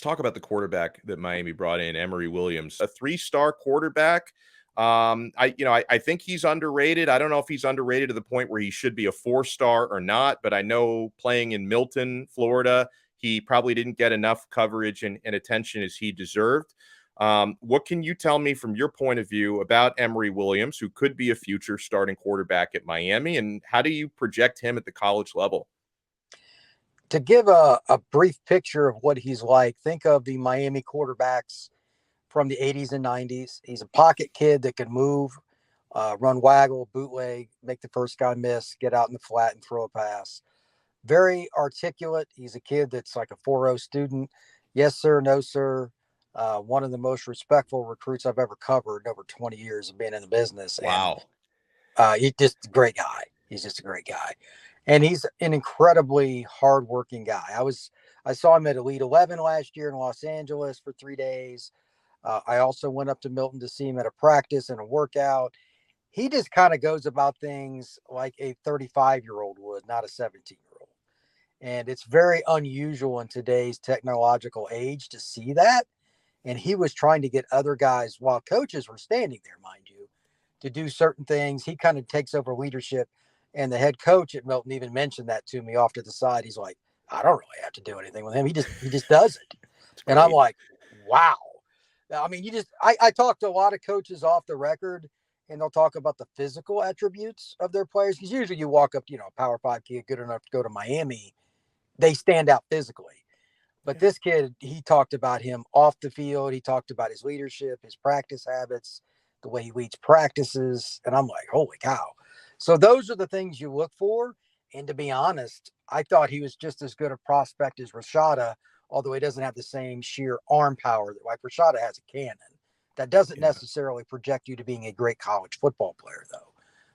talk about the quarterback that Miami brought in, Emory Williams, a 3-star quarterback. I think he's underrated. I don't know if he's underrated to the point where he should be a 4-star or not, but I know playing in Milton, Florida, he probably didn't get enough coverage and attention as he deserved. What can you tell me from your point of view about Emory Williams, who could be a future starting quarterback at Miami, and how do you project him at the college level? To give a brief picture of what he's like, think of the Miami quarterbacks from the 80s and 90s. He's a pocket kid that can move, run waggle, bootleg, make the first guy miss, get out in the flat and throw a pass. Very articulate. He's a kid that's like a 4.0 student. Yes, sir. No, sir. One of the most respectful recruits I've ever covered in over 20 years of being in the business. Wow. And he's just a great guy. He's just a great guy. And he's an incredibly hardworking guy. I saw him at Elite 11 last year in Los Angeles for 3 days. I also went up to Milton to see him at a practice and a workout. He just kind of goes about things like a 35-year-old would, not a 17-year-old. And it's very unusual in today's technological age to see that. And he was trying to get other guys, while coaches were standing there, mind you, to do certain things. He kind of takes over leadership. And the head coach at Milton even mentioned that to me off to the side. He's like, I don't really have to do anything with him. He just does it. And I'm like, wow. I mean, I talk to a lot of coaches off the record, and they'll talk about the physical attributes of their players. Because usually you walk up, a Power 5 kid good enough to go to Miami, they stand out physically. But this kid, he talked about him off the field. He talked about his leadership, his practice habits, the way he leads practices. And I'm like, holy cow. So those are the things you look for. And to be honest, I thought he was just as good a prospect as Rashada, although he doesn't have the same sheer arm power that like Rashada has a cannon. That doesn't necessarily project you to being a great college football player, though.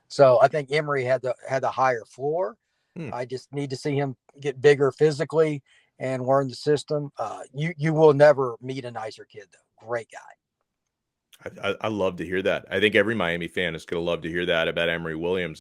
So I think Emory had the higher floor. I just need to see him get bigger physically and learn the system. You will never meet a nicer kid, though. Great guy. I love to hear that. I think every Miami fan is going to love to hear that about Emory Williams.